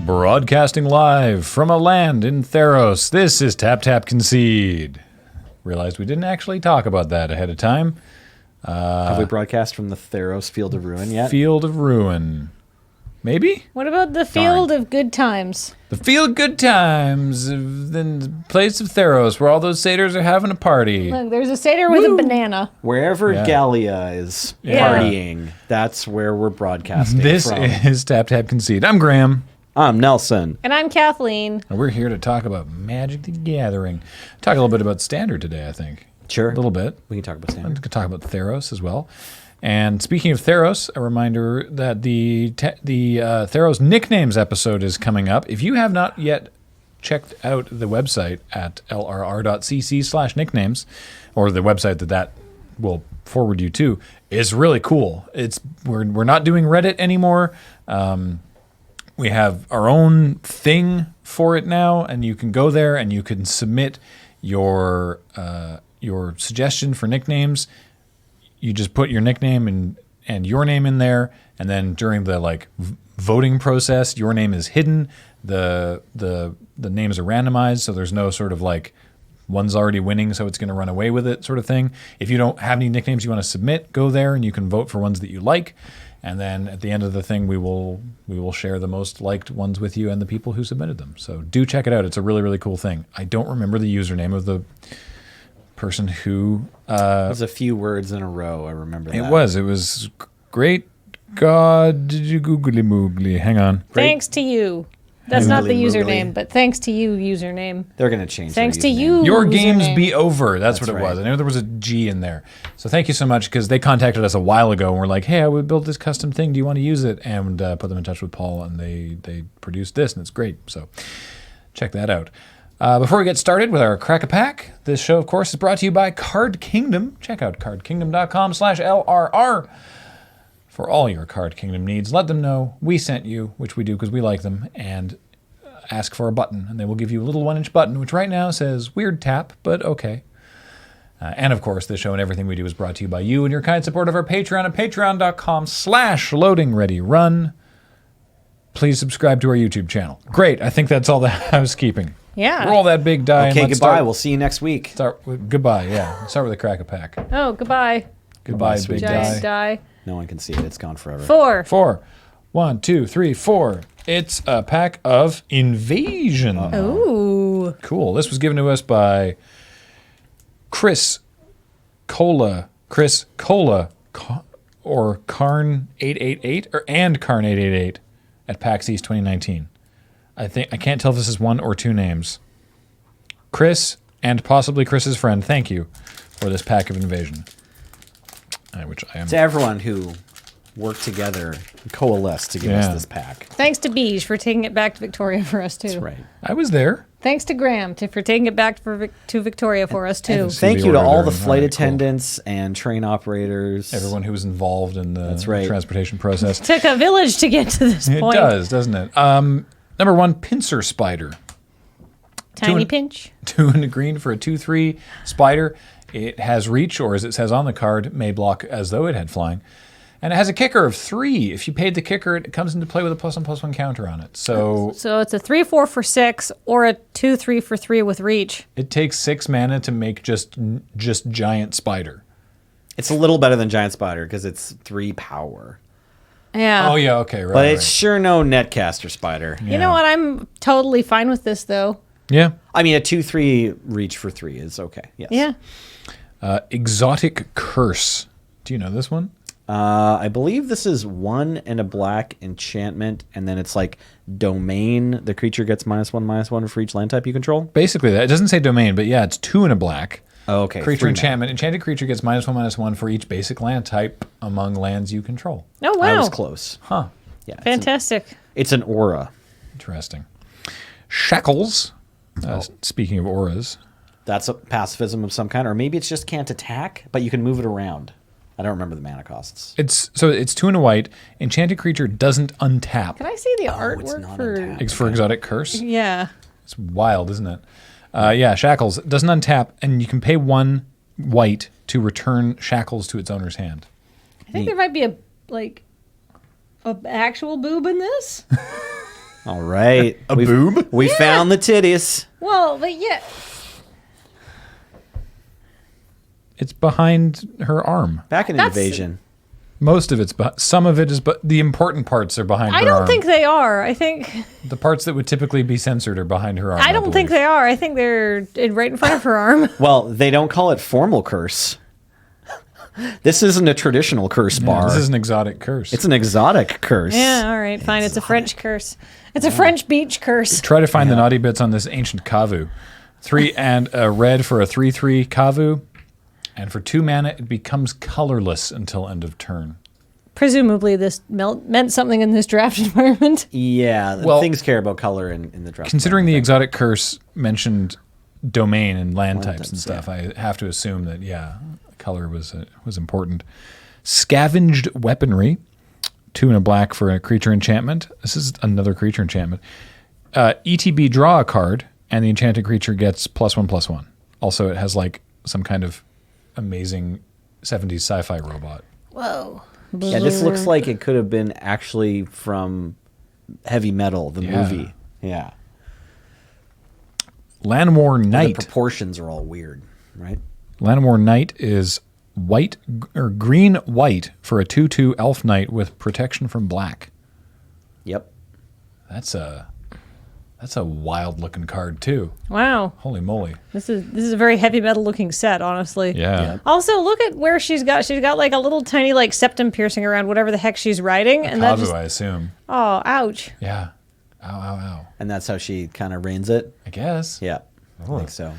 Broadcasting live from a land in Theros, this is TapTapConcede. Realized we didn't actually talk about that ahead of time. Have we broadcast from the Theros Field of Ruin yet? Field of Ruin. Maybe? What about the Field of Good Times? The Field Good Times, the place of Theros, where all those satyrs are having a party. Look, there's a satyr with a banana. Wherever Gallia is partying, that's where we're broadcasting This from. is TapTapConcede. I'm Graham. I'm Nelson. And I'm Kathleen. And we're here to talk about Magic the Gathering. Talk a little bit about Standard today, I think. Sure. A little bit. We can talk about We Standard. could talk about Theros as well. And speaking of Theros, a reminder that the Theros nicknames episode is coming up. If you have not yet checked out the website at lrr.cc/nicknames, or the website that will forward you to, is really cool. We're not doing Reddit anymore. We have our own thing for it now, and you can go there and you can submit your suggestion for nicknames. You just put your nickname and your name in there, and then during the voting process, your name is hidden. The names are randomized, so there's no sort of one's already winning, so it's going to run away with it sort of thing. If you don't have any nicknames you want to submit, go there and you can vote for ones that you like. And then at the end of the thing, we will share the most liked ones with you and the people who submitted them. So do check it out. It's a really, really cool thing. I don't remember the username of the person who... It was a few words in a row. I remember that. It was great God googly moogly. Hang on. Thanks to you. That's not the Moogly. username, but thanks to you, username. They're going to change Thanks their to username. you. Your games username. be over. That's what it right. was. I know there was a G in there. So thank you so much, because they contacted us a while ago and were like, hey, I would build this custom thing. Do you want to use it? And put them in touch with Paul, and they produced this, and it's great. So check that out. Before we get started with our Crack-a-Pack, this show, of course, is brought to you by Card Kingdom. Check out cardkingdom.com/LRR for all your Card Kingdom needs. Let them know we sent you, which we do because we like them, and ask for a button, and they will give you a little 1-inch button, which right now says weird tap, but okay. And of course, this show and everything we do is brought to you by you and your kind support of our Patreon at patreon.com/loadingreadyrun. Please subscribe to our YouTube channel. Great. I think that's all the housekeeping. Yeah. Roll that big die. Okay, and let's goodbye. We'll see you next week. Start with goodbye. Yeah. Let's start with a Crack-a-Pack. Oh, goodbye. Goodbye, sweet big Giant die. die. No one can see it. It's gone forever. 4. 4. 1, 2, 3, 4. It's a pack of Invasion. Ooh. Cool. This was given to us by Chris Cola, or Karn888, and Karn888 at PAX East 2019. I can't tell if this is one or two names. Chris and possibly Chris's friend, thank you for this pack of Invasion. Which I am. To everyone who worked together and coalesced to give us this pack. Thanks to Beige for taking it back to Victoria for us, too. That's right. Oh, I was there. Thanks to Graham for taking it back to Victoria for us, too. Thank the you to order all there. the flight All right, cool. attendants and train operators. Everyone who was involved in the right. transportation process. Took a village to get to this It point. does, doesn't it? Number 1, Pincer Spider. Tiny pinch. 2 and a green for a 2/3 spider. It has reach, or as it says on the card, may block as though it had flying. And it has a kicker of 3. If you paid the kicker, it comes into play with a +1/+1 counter on it. So it's a 3/4 for 6 or a 2/3 for 3 with reach. it takes 6 mana to make just giant spider. It's a little better than Giant Spider because it's 3 power. Yeah. Oh yeah, okay, right. But right. it's sure no Netcaster Spider. You know what? I'm totally fine with this, though. Yeah. I mean, a 2/3 reach for 3 is okay. Yes. Yeah. Exotic Curse. Do you know this one? I believe this is 1 and a black enchantment, and then it's like domain. The creature gets -1/-1 for each land type you control. Basically that. It doesn't say domain, but yeah, it's 2 and a black. Oh, okay. Creature 3 enchantment. Enchanted creature gets -1/-1 for each basic land type among lands you control. Oh, I wow. was close. Huh. Yeah. Fantastic. It's an aura. Interesting. Shackles. Speaking of auras. That's a pacifism of some kind, or maybe it's just can't attack, but you can move it around. I don't remember the mana costs. It's 2 and a white. Enchanted creature doesn't untap. Can I see the it's artwork not for... untapped. It's for Exotic Curse. Yeah. It's wild, isn't it? Yeah, Shackles doesn't untap, and you can pay 1 white to return Shackles to its owner's hand. I think there might be a actual boob in this. All right. A boob? We found the titties. Well, but yeah. It's behind her arm. Back in That's- Invasion. Most of it's, some of it is, but the important parts are behind her I arm. don't think they are. I think The parts that would typically be censored are behind her arm. I don't think believe. they are. I think they're right in front of her arm. Well, they don't call it formal curse. This isn't a traditional curse Yeah, bar. this is an exotic curse. It's an exotic curse. Yeah, all right, fine. It's a French curse. It's a French beach curse. Try to find the naughty bits on this ancient Kavu. 3 and a red for a 3/3 Kavu. And for 2 mana, it becomes colorless until end of turn. Presumably, this meant something in this draft environment. Yeah, Well, things care about color in the draft. Considering the exotic curse mentioned domain and land types types, and stuff, I have to assume that, color was important. Scavenged weaponry. 2 and a black for a creature enchantment. This is another creature enchantment. ETB, draw a card, and the enchanted creature gets +1/+1. Also, it has like some kind of amazing 70s sci-fi robot. Whoa. Yeah, this looks like it could have been actually from Heavy Metal, the Yeah. movie. Yeah. Landwar The Knight. proportions are all weird, right? Landwar Knight is white or green white for a 2/2 elf knight with protection from black. Yep. That's a wild looking card too. Wow. Holy moly. This is a very heavy metal looking set, honestly. Yeah. Also, look at where she's got like a little tiny like septum piercing around whatever the heck she's riding, and that Kavu, just I assume. oh, ouch. Yeah. Ow, ow, ow. And that's how she kind of reigns it. I guess. Yeah. I think so.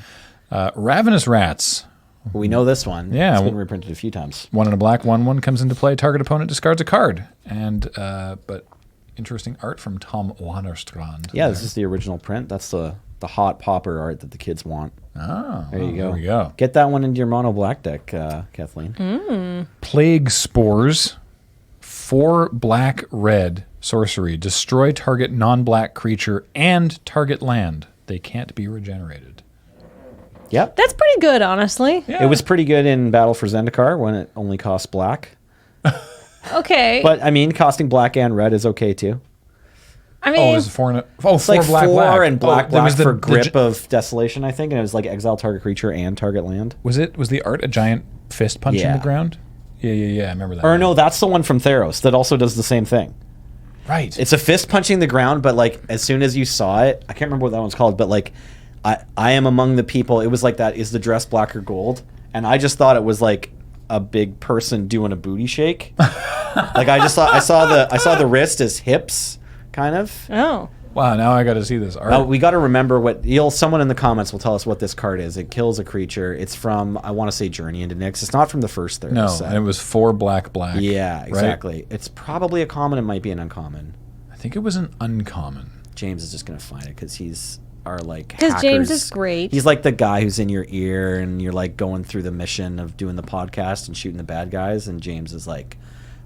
Ravenous Rats. We know this one. Yeah. It's been reprinted a few times. 1 and a black, 1/1 comes into play. Target opponent discards a card. And but interesting art from Tom Wannerstrand. Yeah, this is the original print. That's the hot popper art that the kids want. Oh, There you go. There we go. Get that one into your mono black deck, Kathleen. Plague Spores. 4 black, red sorcery. Destroy target non-black creature and target land. They can't be regenerated. Yep. That's pretty good, honestly. Yeah. It was pretty good in Battle for Zendikar when it only cost black. Okay. But, I mean, costing black and red is okay, too. I Oh, mean, it was 4 and four It's like black, 4 black. and black, there black was for Grip of Desolation, I think. And it was like exile target creature and target land. Was the art a giant fist punch in Yeah. the ground? Yeah. I remember that. Or no, that's the one from Theros that also does the same thing. Right. It's a fist punching the ground, but like as soon as you saw it, I can't remember what that one's called, but like I am among the people. It was like that. Is the dress black or gold? And I just thought it was like a big person doing a booty shake. Like I just thought I saw the wrist as hips, kind of. oh. Wow, now I got to see this art. Now we got to remember what someone in the comments will tell us what this card is. It kills a creature. It's from I want to say Journey into Nyx. It's not from the first Theros no, set. and it was 4 black, black. Yeah, right? exactly. It's probably a common. It might be an uncommon. I think it was an uncommon. James is just gonna find it because he's our like. Because James hackers. is great. He's like the guy who's in your ear and you're like going through the mission of doing the podcast and shooting the bad guys, and James is like,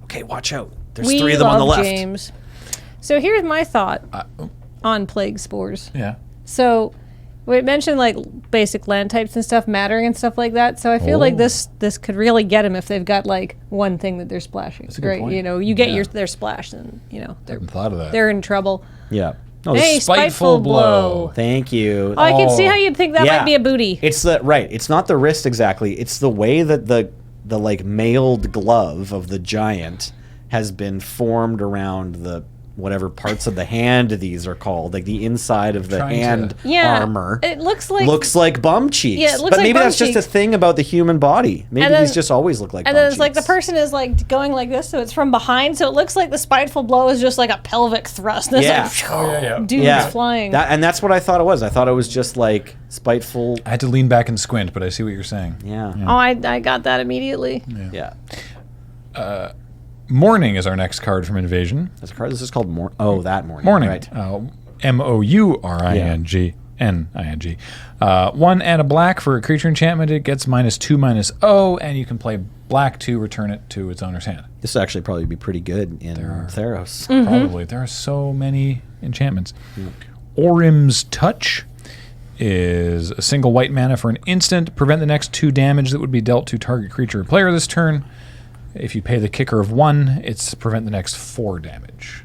"Okay, watch out. There's We 3 of them on the love left." James. So here's my thought on plague spores. Yeah. So we mentioned like basic land types and stuff mattering and stuff like that. So I feel like this could really get them if they've got like one thing that they're splashing. That's a good right? point. You know, you get Yeah. their splash, and you know I hadn't thought of that. they're in trouble. Yeah. Oh, Hey, spiteful blow. Thank you. Oh, I can see Oh. how you'd think that Yeah. might be a booty. It's the right. It's not the wrist exactly. It's the way that the like mailed glove of the giant has been formed around the whatever parts of the hand these are called, like the inside of the Trying to- hand Yeah, armor. it looks like bum cheeks. Yeah, it looks but like maybe bum that's just a cheeks. thing about the human body. Maybe And then- these just always look like and bum then it's like the cheeks. person is like going like this, so it's from behind, so it looks like the spiteful blow is just like a pelvic thrust. And it's Yeah. like, Yeah. dudes yeah, flying. and that's what I thought it was. I thought it was just like spiteful. I had to lean back and squint, but I see what you're saying. Yeah. Oh, I got that immediately. Yeah. Morning is our next card from Invasion. That's a card. This is called that morning. Morning. Right. Mouringning. 1 and a black for a creature enchantment. It gets -2/-0, and you can play black to return it to its owner's hand. This would actually probably be pretty good in Theros. Probably. There are so many enchantments. Orim's Touch is a single white mana for an instant. Prevent the next 2 damage that would be dealt to target creature or player this turn. If you pay the kicker of 1, it's prevent the next 4 damage.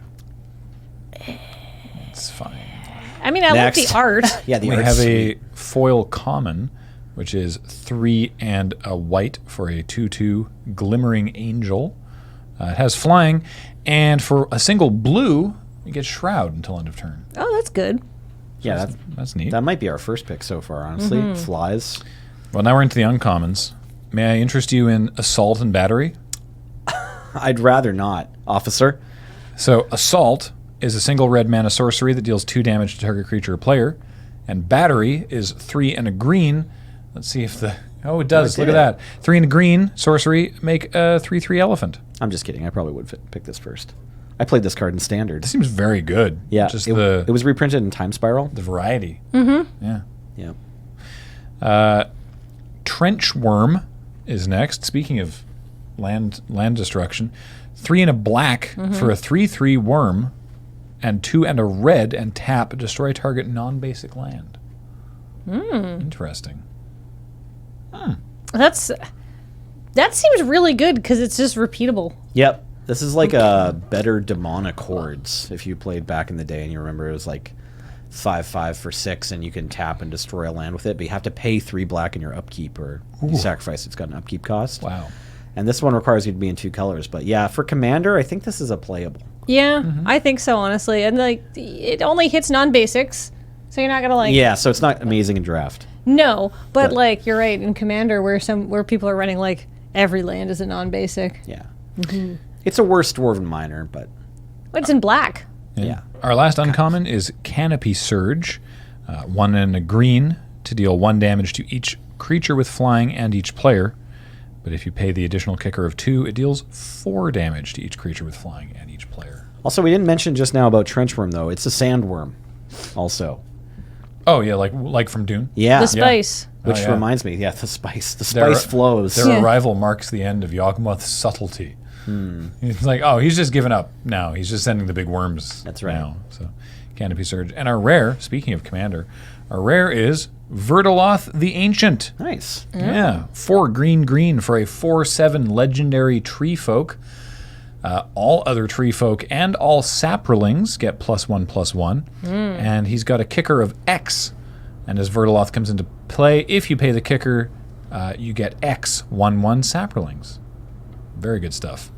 It's fine. I mean, I Next. like the art. Yeah, the We art's have sweet. a foil common, which is 3 and a white for a 2/2 glimmering angel. It has flying, and for a single blue, you get shroud until end of turn. Oh, that's good. Yeah, That's neat. that might be our first pick so far, honestly. Flies. Well, now we're into the uncommons. May I interest you in assault and battery? I'd rather not, officer. So assault is a single red mana sorcery that deals 2 damage to target creature or player, and battery is 3 and a green. Let's see if the it does. Oh, it Look at did. that. 3 and a green sorcery make a 3/3 elephant. I'm just kidding. I probably would pick this first. I played this card in Standard. This seems very good. Yeah, just it was reprinted in Time Spiral. the variety. Yeah. Yeah. Trench Worm is next. Speaking of land destruction, 3 and a black for a 3/3 worm, and 2 and a red, and tap, destroy target non-basic land. Interesting. That seems really good because it's just repeatable. Yep. This is like a better demonic hordes. If you played back in the day and you remember, it was like 5/5 for 6, and you can tap and destroy a land with it, but you have to pay 3 black in your upkeep, or you sacrifice. It's got an upkeep cost. Wow. And this one requires you to be in 2 colors. But yeah, for commander, I think this is a playable. Yeah, I think so, honestly. And like, it only hits non-basics, so you're not gonna like. Yeah, so it's not amazing in draft. No, but But- like you're right in Commander, where people are running like every land is a non-basic. Yeah. It's a worse Dwarven Miner, but But it's in black. yeah. Our last uncommon is Canopy Surge. 1 and a green to deal 1 damage to each creature with flying and each player. But if you pay the additional kicker of 2, it deals 4 damage to each creature with flying and each player. Also, we didn't mention just now about Trenchworm, though. It's a sandworm also. Oh, yeah, like from Dune. Yeah. The spice. Which Oh, yeah. reminds me, the spice. The Their- spice flows. Their Yeah. arrival marks the end of Yawgmoth's subtlety. It's like, oh, he's just given up now. He's just sending the big worms. That's right. Now. So, Canopy Surge. And our rare, speaking of Commander, our rare is Verdaloth the Ancient. Nice. Yeah, 4 green for a 4/7 legendary tree folk. All other tree folk and all saprolings get +1/+1. And he's got a kicker of X. And as Verdaloth comes into play, if you pay the kicker, you get X 1/1 saprolings. Very good stuff.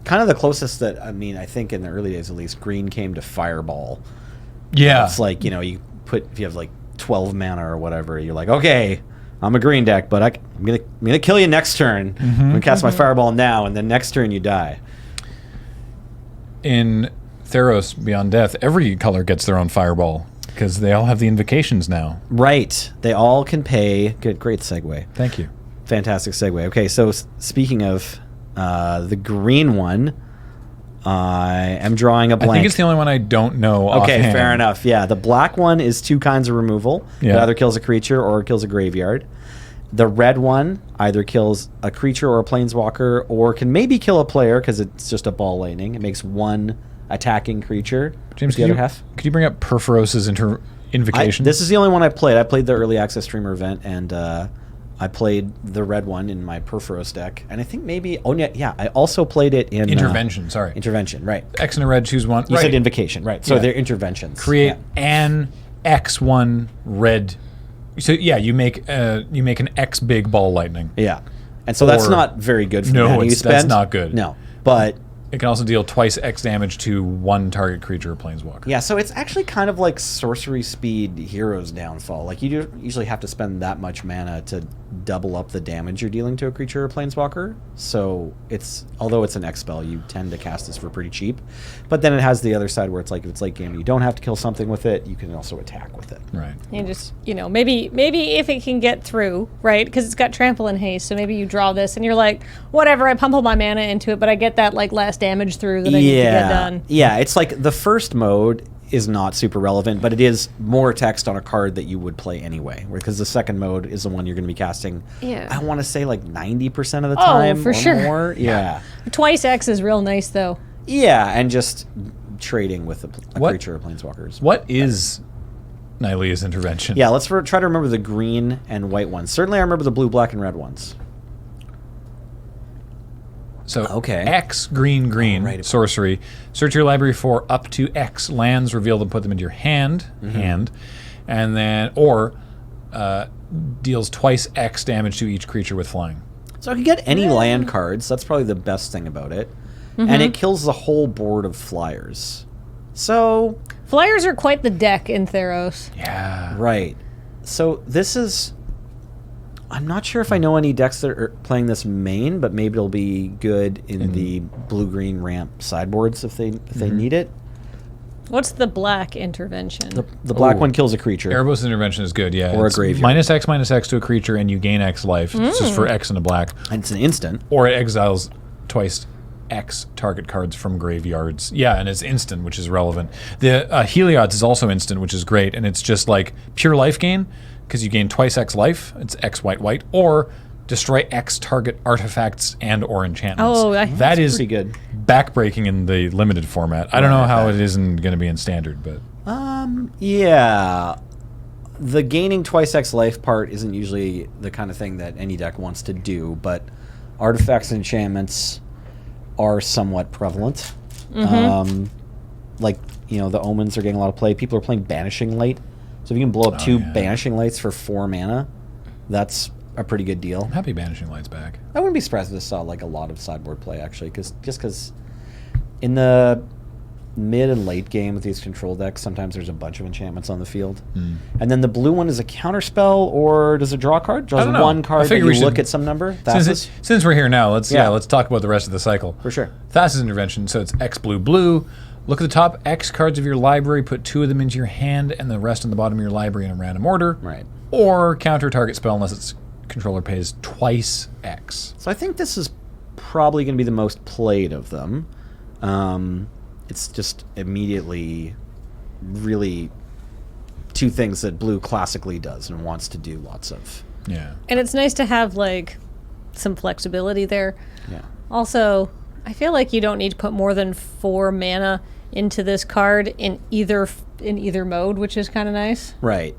Kind of the closest that, I mean, I think in the early days at least, green came to Fireball. Yeah. It's like, you put, if you have like 12 mana or whatever, you're like, okay, I'm a green deck, but I'm gonna kill you next turn. I'm gonna cast my Fireball now, and then next turn you die. In Theros Beyond Death, every color gets their own fireball because they all have the invocations now. Right. They all can pay. Good, great segue. Thank you. Fantastic segue. Okay, so speaking of the green one, I am drawing a blank. I think it's the only one I don't know. Okay, offhand. fair enough. Yeah, the black one is 2 kinds of removal. Yeah. It either kills a creature or it kills a graveyard. The red one either kills a creature or a planeswalker, or can maybe kill a player because it's just a ball lightning. It makes 1 attacking creature. James, the other half. could you bring up Perforos's invocation? This is the only one I played. I played the early access streamer event, and I played the red one in my Perforos deck. And I think maybe, I also played it in Intervention, sorry. Intervention, right. X and a red, choose 1. You right. said invocation, right. So Yeah. they're interventions. Create Yeah. an X1 red. So yeah, you make an X big ball lightning. Yeah. And so that's Or- not very good for No, mana you that's spend. not good. No. But It can also deal twice X damage to 1 target creature or planeswalker. yeah, so it's actually kind of like sorcery speed hero's downfall. Like, you do usually have to spend that much mana to double up the damage you're dealing to a creature or planeswalker. So it's, although it's an X spell, you tend to cast this for pretty cheap. But then it has the other side where it's like, if it's late game, you don't have to kill something with it. You can also attack with it. Right. You just, maybe if it can get through, right? Because it's got trample and haste, so maybe you draw this and you're like, whatever, I pump all my mana into it, but I get that like last damage through that I need to get done. Yeah, it's like the first mode is not super relevant, but it is more text on a card that you would play anyway. Because the second mode is the one you're going to be casting, Yeah. I want to say like 90% of the Oh, time for or sure. more. Yeah. Twice X is real nice though. Yeah, and just trading with a What- creature or planeswalkers. What is Nylea's intervention? Yeah, let's try to remember the green and white ones. Certainly I remember the blue, black, and red ones. So Okay. X green right. sorcery. Search your library for up to X lands, reveal them, put them into your hand, and then deals twice X damage to each creature with flying. So I can get any land cards. That's probably the best thing about it. And it kills the whole board of flyers. So Flyers are quite the deck in Theros. Yeah. right. So this is. I'm not sure if I know any decks that are playing this main, but maybe it'll be good in the blue-green ramp sideboards if they need it. What's the black intervention? The black one kills a creature. Erebos Intervention is good, yeah. Or a It's graveyard. -X to a creature, and you gain X life. It's just for X and a black. And it's an instant. Or it exiles twice X target cards from graveyards. Yeah, and it's instant, which is relevant. The Heliod is also instant, which is great, and it's just like pure life gain, because you gain twice X life. It's X white, or destroy X target artifacts and or enchantments. Oh, that is pretty good. backbreaking in the limited format. I don't know how it isn't going to be in standard, but Yeah. The gaining twice X life part isn't usually the kind of thing that any deck wants to do, but artifacts and enchantments are somewhat prevalent. Like, the omens are getting a lot of play. People are playing Banishing Light. So if you can blow up 2 Banishing Lights for 4 mana, that's a pretty good deal. I'm happy Banishing Light's back. I wouldn't be surprised if this saw like a lot of sideboard play, actually, because in the mid and late game with these control decks, sometimes there's a bunch of enchantments on the field. And then the blue one is a counterspell, or does it draw a card? Draws I don't know. one I card that figure you we should- look at some number? Thassa's? Since we're here now, let's Yeah. talk about the rest of the cycle. For sure. Thassa's Intervention, so it's X blue. Look at the top X cards of your library, put 2 of them into your hand, and the rest on the bottom of your library in a random order. Right. Or counter target spell unless its controller pays twice X. So I think this is probably going to be the most played of them. It's just immediately really 2 things that blue classically does and wants to do lots of. Yeah. And it's nice to have like some flexibility there. Yeah. Also, I feel like you don't need to put more than 4 mana into this card in either mode, which is kind of nice. Right.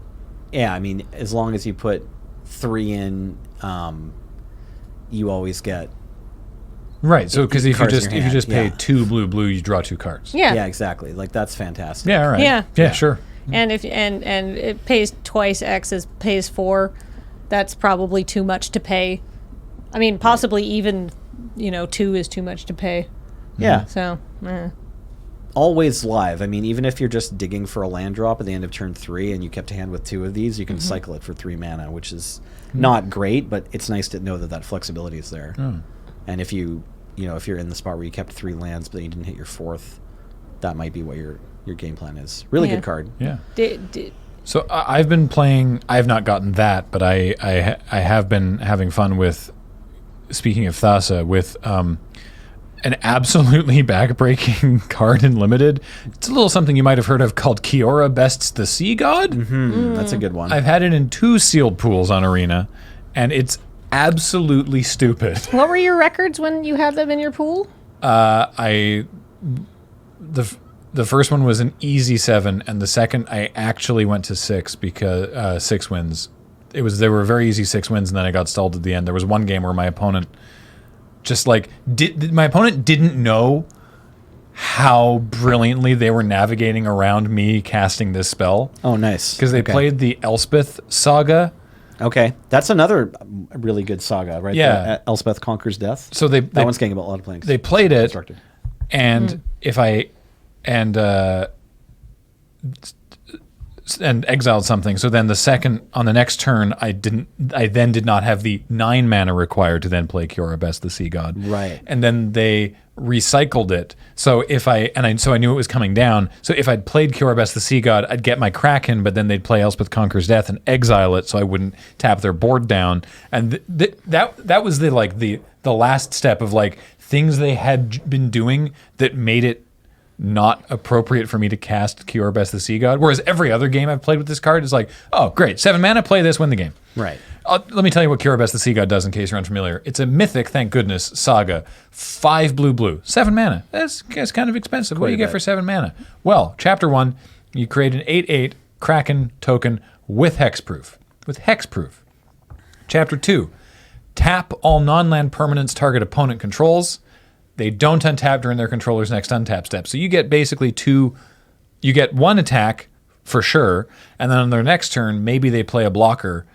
Yeah, I mean, as long as you put 3 in, you always get. Right. So because if you cards in your just hand, pay yeah. 2 blue, you draw 2 cards. Yeah. Yeah, exactly. Like, that's fantastic. Yeah. All right. Yeah. Sure. And if and it pays twice X, it pays 4. That's probably too much to pay. I mean, possibly even 2 is too much to pay. Yeah. So, Always live. I mean, even if you're just digging for a land drop at the end of turn 3 and you kept a hand with 2 of these, you can cycle it for 3 mana, which is not great, but it's nice to know that flexibility is there. And if if you're in the spot where you kept 3 lands but you didn't hit your 4th, that might be what your game plan is. Really Yeah. good card. Yeah. did So I've been playing. I have not gotten that, but I have been having fun with. Speaking of Thassa, with an absolutely backbreaking card in limited. It's a little something you might have heard of called Kiora Bests the Sea God. That's a good one. I've had it in 2 sealed pools on Arena, and it's absolutely stupid. what were your records when you had them in your pool? The first one was an easy 7, and the second I actually went to 6 because 6 wins. They were very easy 6 wins, and then I got stalled at the end. There was one game where my opponent my opponent didn't know how brilliantly they were navigating around me casting this spell. Oh, nice. Because they played the Elspeth saga. Okay. That's another really good saga, right? Yeah. Elspeth Conquers Death. So that one's getting a lot of playing. They played it, Constructed. and and exiled something. So then on the next turn, I then did not have the 9 mana required to then play Kiora Best the Sea God. Right. And then they recycled it. So I knew it was coming down. So if I'd played Kiora Best the Sea God, I'd get my Kraken, but then they'd play Elspeth Conquers Death and exile it, so I wouldn't tap their board down. And that was the last step of like things they had been doing that made it not appropriate for me to cast Kiora Best the Sea God. Whereas every other game I've played with this card is like, oh, great, 7 mana, play this, win the game. Right. Let me tell you what Kiora Best the Sea God does in case you're unfamiliar. It's a mythic, thank goodness, saga. 5 blue, 7 mana. That's kind of expensive. What do you get for 7 mana? Well, Chapter 1, you create an 8/8 Kraken token with hexproof. Chapter 2, tap all non-land permanents target opponent controls. They don't untap during their controller's next untap step. So you get basically you get one attack for sure, and then on their next turn, maybe they play a blocker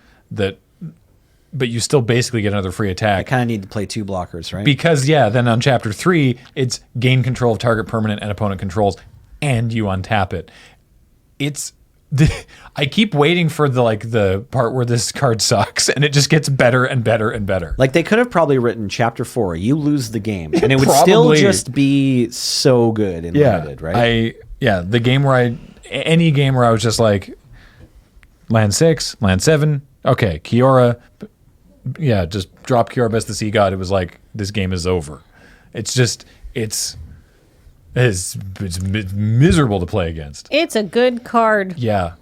but you still basically get another free attack. I kind of need to play 2 blockers, right? Because, then on chapter 3, it's gain control of target permanent and opponent controls, and you untap it. I keep waiting for the part where this card sucks, and it just gets better and better and better. Like, they could have probably written chapter 4, you lose the game, and it would still just be so good and limited, right? The game where any game where I was just like, land 6, land 7, okay, Kiora, just drop Kiora Best the Sea God. It was like, this game is over. It's just, it's miserable to play against. It's a good card. Yeah.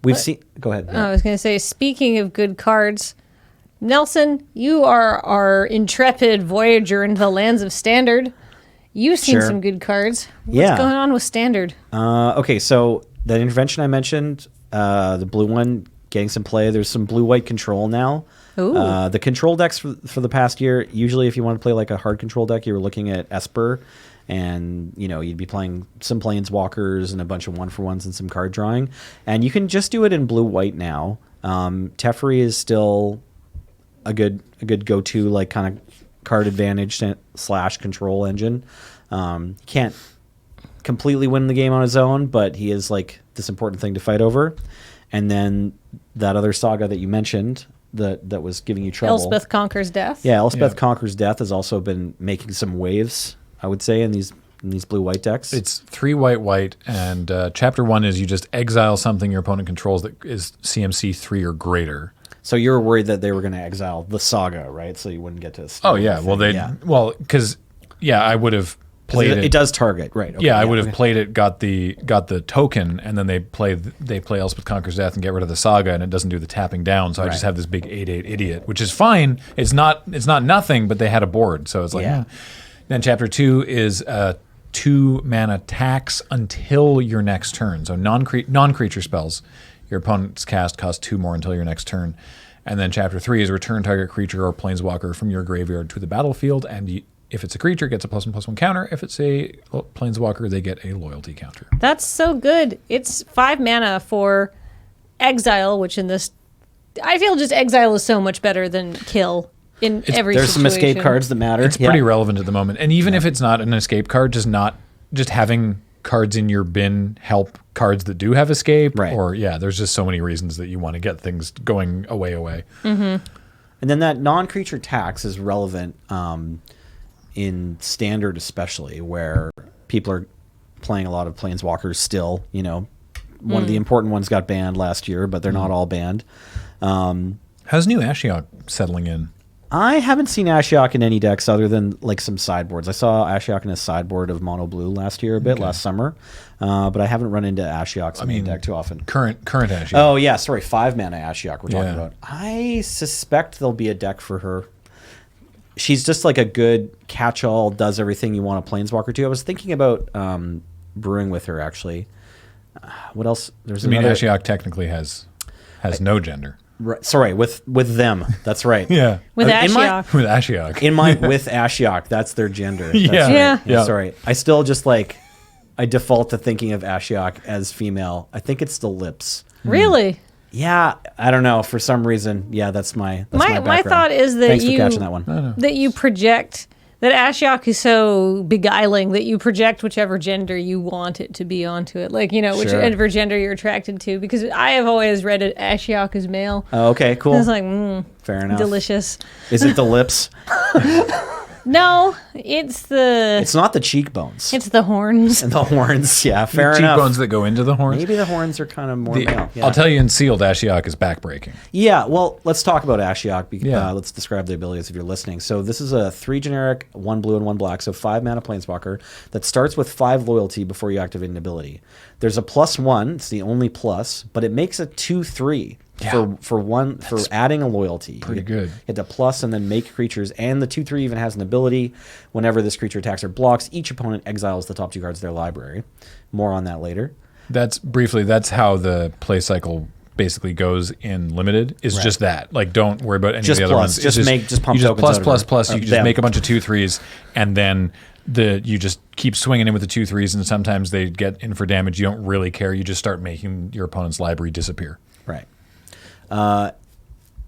We've seen, go ahead. I was going to say, speaking of good cards, Nelson, you are our intrepid voyager into the lands of Standard. You've seen some good cards. What's going on with Standard? Okay, so that intervention I mentioned, the blue one, getting some play. There's some blue-white control now. Ooh. The control decks for the past year, usually if you want to play like a hard control deck, you were looking at Esper, and you'd be playing some Planeswalkers and a bunch of 1-for-1s and some card drawing. And you can just do it in blue-white now. Teferi is still a good go-to, like, kind of card advantage / control engine. Can't completely win the game on his own, but he is like this important thing to fight over. And then that other saga that you mentioned that was giving you trouble, Elspeth Conquers Death. Yeah, Elspeth Conquers Death has also been making some waves, I would say, in these blue-white decks. It's 3 white, and chapter 1 is you just exile something your opponent controls that is CMC 3 or greater. So you were worried that they were going to exile the saga, right? So you wouldn't get to. Oh yeah, because I would have played it. It does target, right? Okay, I would have played it, got the token, and then they play Elspeth Conquers Death and get rid of the saga, and it doesn't do the tapping down. So I just have this big 8/8 idiot, which is fine. It's not nothing, but they had a board, so it's like. Yeah. Then chapter 2 is 2 mana tax until your next turn. So non-creature spells your opponent's cast cost 2 more until your next turn. And then chapter 3 is return target creature or planeswalker from your graveyard to the battlefield, and if it's a creature, it gets a +1/+1 counter. If it's a planeswalker, they get a loyalty counter. That's so good. It's 5 mana for exile, which in this, I feel just exile is so much better than kill in every There's situation. some escape cards that matter. It's pretty relevant at the moment. And even if it's not an escape card, just having cards in your bin help cards that do have escape. Right. Or, there's just so many reasons that you want to get things going away. Mm-hmm. And then that non-creature tax is relevant in Standard especially, where people are playing a lot of Planeswalkers still. One of the important ones got banned last year, but they're not all banned. How's new Ashiok settling in? I haven't seen Ashiok in any decks other than like some sideboards. I saw Ashiok in a sideboard of Mono Blue last summer, but I haven't run into Ashiok's main deck too often. Current Ashiok. Oh yeah, sorry, 5 mana Ashiok we're talking about. I suspect there'll be a deck for her. She's just like a good catch-all, does everything you want a Planeswalker to. I was thinking about brewing with her actually. What else? Ashiok technically has no gender. Right, sorry, with them. That's right. Yeah. With Ashiok. With Ashiok. With Ashiok, that's their gender. That's Yeah. right. Sorry. I still just I default to thinking of Ashiok as female. I think it's the lips. Really? Yeah, I don't know. For some reason, that's my background. My thought is that Thanks for catching that one. That you project, that Ashiok is so beguiling that you project whichever gender you want it to be onto it. Like, whichever gender you're attracted to. Because I have always read it Ashiok as male. Oh, okay, cool. It's like, fair enough. Delicious. Is it the lips? No, it's not the cheekbones. It's the horns. And the horns, fair enough. Cheekbones that go into the horns. Maybe the horns are kind of more male. Yeah. I'll tell you in sealed, Ashiok is backbreaking. Yeah, well, let's talk about Ashiok. Let's describe the abilities if you're listening. So this is a 3 generic, 1 blue and 1 black, so 5 mana planeswalker that starts with 5 loyalty before you activate an ability. There's a +1, it's the only plus, but it makes a 2/3. For adding a loyalty. Pretty good. Hit the plus and then make creatures, and the 2/3 even has an ability. Whenever this creature attacks or blocks, each opponent exiles the top 2 cards of their library. More on that later. That's how the play cycle basically goes in limited is just that. Like, don't worry about any Just of the other plus. ones. Just It's make- just pump you just tokens plus out of plus her. plus. You just Them. make a bunch of 2/3s, and then you just keep swinging in with the 2/3s, and sometimes they get in for damage. You don't really care. You just start making your opponent's library disappear. Right.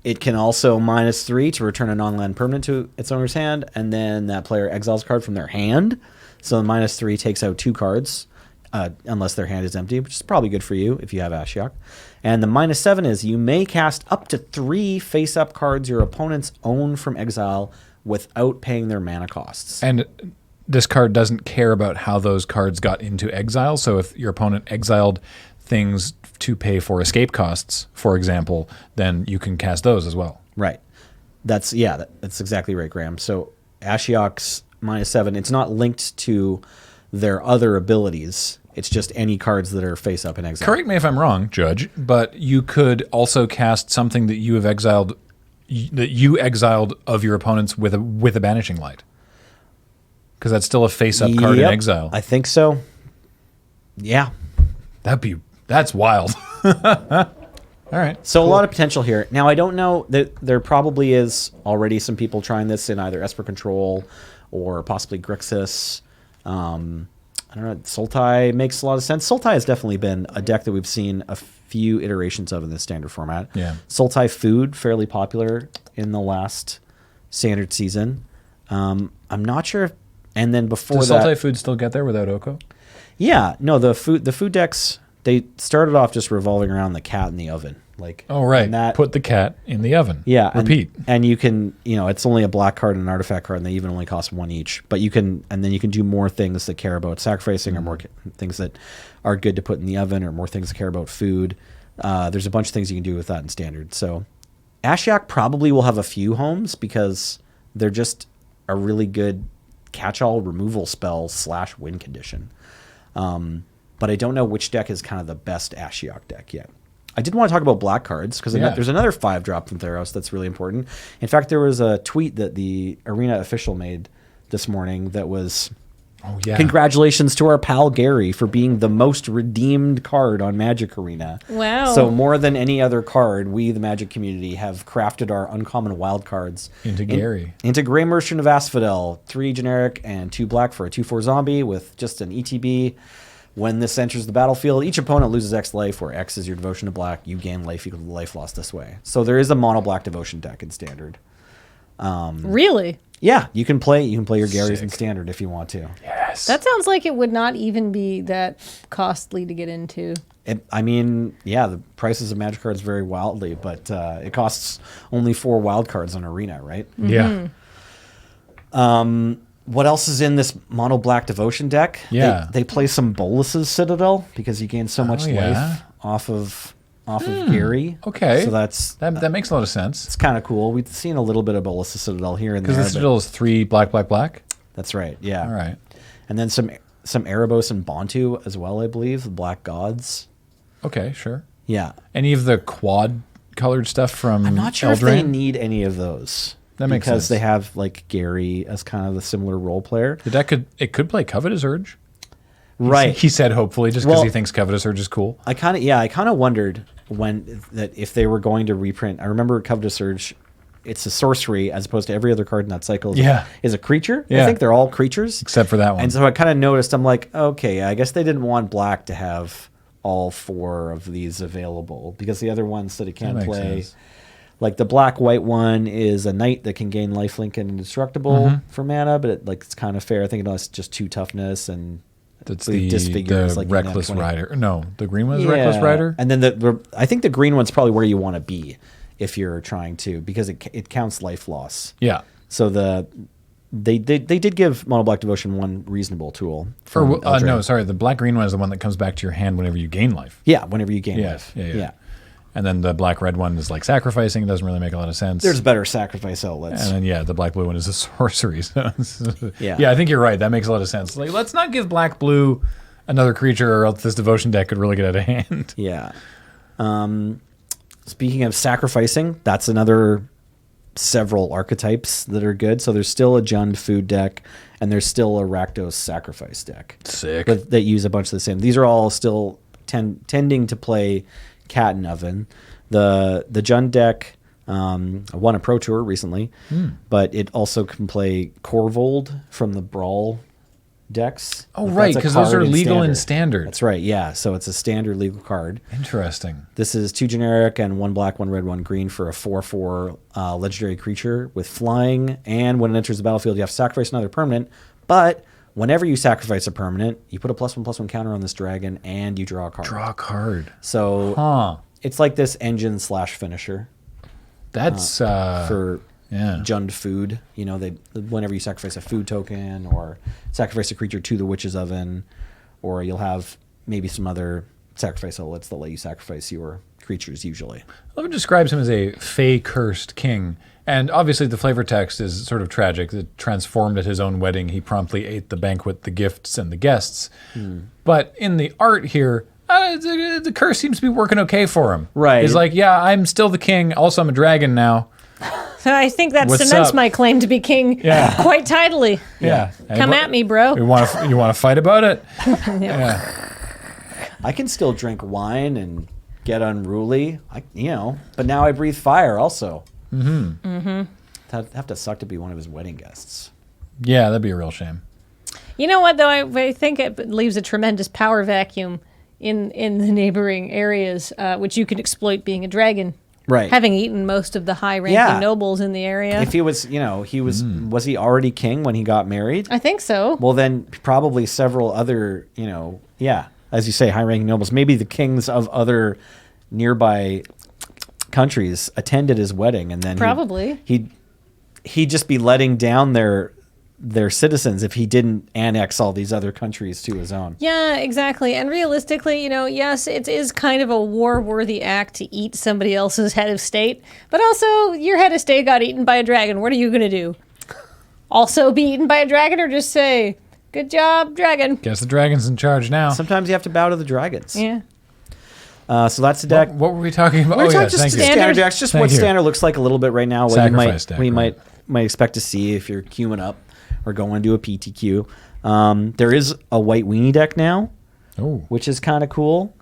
It can also -3 to return a non-land permanent to its owner's hand, and then that player exiles a card from their hand. So the -3 takes out 2 cards, unless their hand is empty, which is probably good for you if you have Ashiok. And the -7 is you may cast up to 3 face-up cards your opponents own from exile without paying their mana costs. And this card doesn't care about how those cards got into exile. So if your opponent exiled things to pay for escape costs, for example, then you can cast those as well. Right. That's exactly right, Graham. So Ashiok's -7, it's not linked to their other abilities. It's just any cards that are face up in exile. Correct me if I'm wrong, Judge, but you could also cast something that you have exiled, that you exiled of your opponents with a Banishing Light, because that's still a face up card in exile. I think so. Yeah. That's wild. All right. So cool. A lot of potential here. Now I don't know that there probably is already some people trying this in either Esper Control or possibly Grixis. I don't know. Sultai makes a lot of sense. Sultai has definitely been a deck that we've seen a few iterations of in the standard format. Yeah. Sultai Food, fairly popular in the last standard season. I'm not sure if, and then before Does that, Sultai Food still get there without Oko? Yeah, no, the food decks, they started off just revolving around the cat in the oven. Like, Oh, right. and that, Put the cat in the oven. yeah, Repeat. and you can, it's only a black card and an artifact card, and they even only cost 1 each. But you can, and then you can do more things that care about sacrificing, or more things that are good to put in the oven, or more things that care about food. There's a bunch of things you can do with that in standard. So Ashiok probably will have a few homes because they're just a really good catch-all removal spell / win condition. But I don't know which deck is kind of the best Ashiok deck yet. I did want to talk about black cards because there's another 5-drop from Theros that's really important. In fact, there was a tweet that the Arena official made this morning that was, congratulations to our pal Gary for being the most redeemed card on Magic Arena. Wow. So more than any other card, we, the Magic community, have crafted our uncommon wild cards Into Gary. Into Grey Merchant of Asphodel, 3 generic and 2 black for a 2/4 zombie with just an ETB. When this enters the battlefield, each opponent loses X life, where X is your devotion to black. You gain life equal to life lost this way. So there is a mono black devotion deck in standard. Really? Yeah, you can play your Garys in standard if you want to. Yes. That sounds like it would not even be that costly to get into. The prices of Magic cards vary wildly, but it costs only 4 wild cards on Arena, right? Yeah. What else is in this mono black devotion deck? Yeah. They play some Bolus's Citadel because you gain so much life off of Gary. Okay. So that makes a lot of sense. it's kind of cool. We've seen a little bit of Bolus's Citadel here and there. Because the Citadel is 3 black, black, black. That's right. Yeah. All right. And then some Erebos and Bantu as well, I believe. The Black Gods. Okay, sure. Yeah. Any of the quad colored stuff from I'm not sure if they Eldraine? need any of those. That makes because sense. they have like Gary as kind of the similar role player. The deck could play Covetous Urge. Right. He said hopefully just because Well, he thinks Covetous Urge is cool. I kind of wondered if they were going to reprint. I remember Covetous Urge, it's a sorcery as opposed to every other card in that cycle is a creature. Yeah. I think they're all creatures. Except for that one. And so I kind of noticed, I'm like, okay, I guess they didn't want black to have all 4 of these available because the other ones that it can That makes play, sense. like the black-white one is a knight that can gain lifelink and indestructible for mana, but it's kind of fair. I think it has just 2 toughness and That's disfigures the like Reckless Nat 20. Rider. No, the green one is Reckless Rider. And then I think the green one's probably where you want to be if you're trying to, because it counts life loss. Yeah. So they did give Mono Black Devotion one reasonable tool. from Eldraine. No, sorry. The black green one is the one that comes back to your hand whenever you gain life. Yeah, whenever you gain Yeah, life. yeah. And then the black red one is like sacrificing. It doesn't really make a lot of sense. There's better sacrifice outlets. And then the black blue one is a sorcery. So Yeah. I think you're right. That makes a lot of sense. Like, let's not give black blue another creature, or else this devotion deck could really get out of hand. Yeah. Speaking of sacrificing, that's another several archetypes that are good. So there's still a Jund food deck, and there's still a Rakdos sacrifice deck. Sick. But that use a bunch of the same. These are all still tending to play cat and oven. The Jund deck won a Pro Tour recently, but it also can play Corvold from the Brawl decks. Oh, right, because those are legal in Standard. That's right, yeah. So it's a standard legal card. Interesting. This is 2 generic and 1 black, 1 red, 1 green for a 4/4 legendary creature with flying. And when it enters the battlefield, you have to sacrifice another permanent. But whenever you sacrifice a permanent, you put a +1/+1 counter on this dragon, and you draw a card. Draw a card. So it's like this engine / finisher. That's For yeah. Jund food. You know, whenever you sacrifice a food token or sacrifice a creature to the Witch's Oven, or you'll have maybe some other sacrifice outlets that let you sacrifice your creatures usually. Love describes him as a fey-cursed king. And obviously the flavor text is sort of tragic. That transformed at his own wedding, he promptly ate the banquet, the gifts, and the guests. But in the art here, the curse seems to be working okay for him. Right. He's like, yeah, I'm still the king. Also, I'm a dragon now. So I think that What's cements up? my claim to be king quite tidily. Yeah. Come at me, bro. You want to fight about it? Yeah. I can still drink wine and get unruly, but now I breathe fire also. That'd have to suck to be one of his wedding guests. Yeah, that'd be a real shame. You know what, though? I think it leaves a tremendous power vacuum in the neighboring areas, which you can exploit being a dragon. Right. Having eaten most of the high-ranking nobles in the area. If he was, was he already king when he got married? I think so. Well, then probably several other, as you say, high-ranking nobles, maybe the kings of other nearby countries attended his wedding, and then Probably. he'd just be letting down their citizens if he didn't annex all these other countries to his own. Yeah, exactly. And realistically, yes, it is kind of a war-worthy act to eat somebody else's head of state. But also, your head of state got eaten by a dragon. What are you going to do? Also be eaten by a dragon, or just say, good job, dragon? Guess the dragon's in charge now. Sometimes you have to bow to the dragons. Yeah. So that's the deck. What were we talking about? We're talking thank just you. standard decks, just Thank what you. standard looks like a little bit right now. What Sacrifice deck, you right. might expect to see if you're queuing up or going to a PTQ. There is a white weenie deck now, which is kind of cool.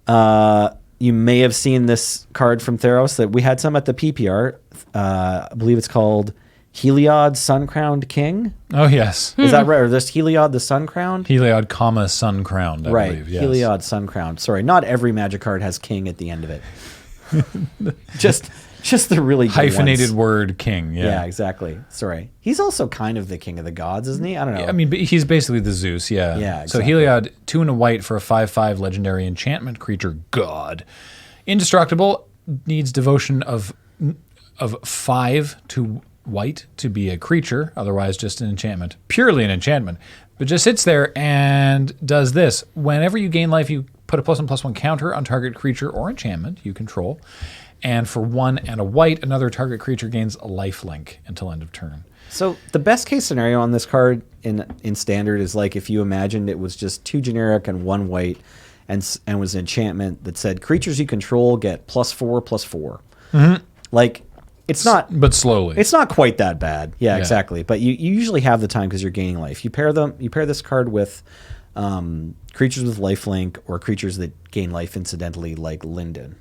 You may have seen this card from Theros that we had some at the PPR. I believe it's called Heliod Sun-Crowned King. Oh, yes. Is that right? Or this Heliod the Sun-Crowned? Heliod, Sun Crowned, I believe. Yes. Heliod Sun-Crowned. Sorry, not every Magic card has king at the end of it. just the really good Hyphenated ones. word king, yeah. Yeah, exactly. Sorry. He's also kind of the king of the gods, isn't he? I don't know. I mean, but he's basically the Zeus, yeah. Yeah, So exactly. Heliod, 2 and a white for a 5/5 legendary enchantment creature, god. Indestructible, needs devotion of 5 to white to be a creature, otherwise just an enchantment. Purely an enchantment. But just sits there and does this. Whenever you gain life, you put a +1/+1 counter on target creature or enchantment you control. And for 1 and a white, another target creature gains a lifelink until end of turn. So the best case scenario on this card in standard is like if you imagined it was just 2 generic and 1 white and was an enchantment that said creatures you control get +4/+4. Like it's not, But slowly. it's not quite that bad. Yeah, exactly. But you usually have the time because you're gaining life. You pair this card with creatures with lifelink or creatures that gain life incidentally, like Linden.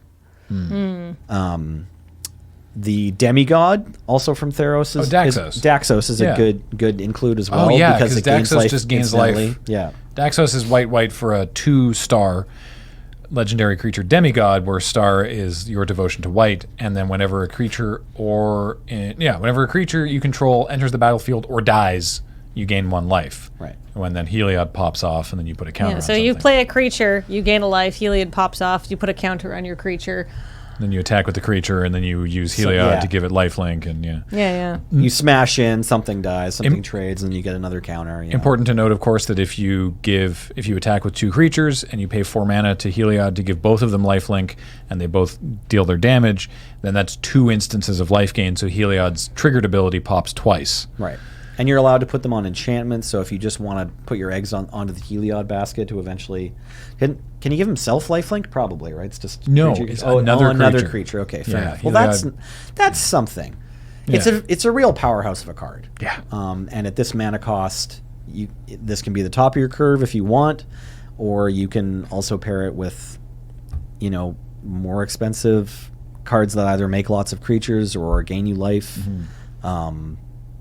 The demigod, also from Theros, is Daxos. is a good include as well. Oh, yeah, because it gains Daxos life just gains incidentally. life. Yeah. Daxos is white for a 2-star legendary creature demigod, where star is your devotion to white, and then whenever a creature you control enters the battlefield or dies, you gain 1 life. Right. When then Heliod pops off, and then you put a counter on So something. you play a creature, you gain a life, Heliod pops off, you put a counter on your creature. Then you attack with the creature, and then you use Heliod to give it lifelink, and Yeah. You smash in, something dies, something trades, and you get another counter. Important to note, of course, that if you attack with 2 creatures and you pay 4 mana to Heliod to give both of them lifelink, and they both deal their damage, then that's 2 instances of life gain. So Heliod's triggered ability pops twice. Right. And you're allowed to put them on enchantments. So if you just want to put your eggs onto the Heliod basket to eventually, can you give himself lifelink? Probably, right? It's just No, creature. it's another creature. Okay, fair Yeah, enough. Well, Heliod- that's something. Yeah. It's a real powerhouse of a card. Yeah. And at this mana cost, this can be the top of your curve if you want, or you can also pair it with, more expensive cards that either make lots of creatures or gain you life.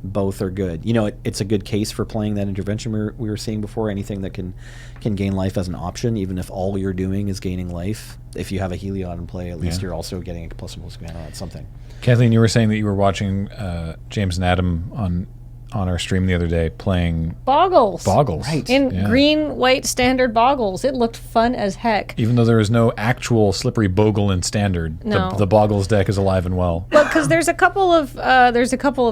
Both are good. You know, it's a good case for playing that intervention we were seeing before. Anything that can gain life as an option, even if all you're doing is gaining life. If you have a Heliod in play, at least you're also getting a plus mana on something. Kathleen, you were saying that you were watching James and Adam on our stream the other day playing Boggles. Right. In green, white standard Boggles. It looked fun as heck. Even though there is no actual slippery bogle in standard, No. the Boggles deck is alive and well. Well, because there's a couple of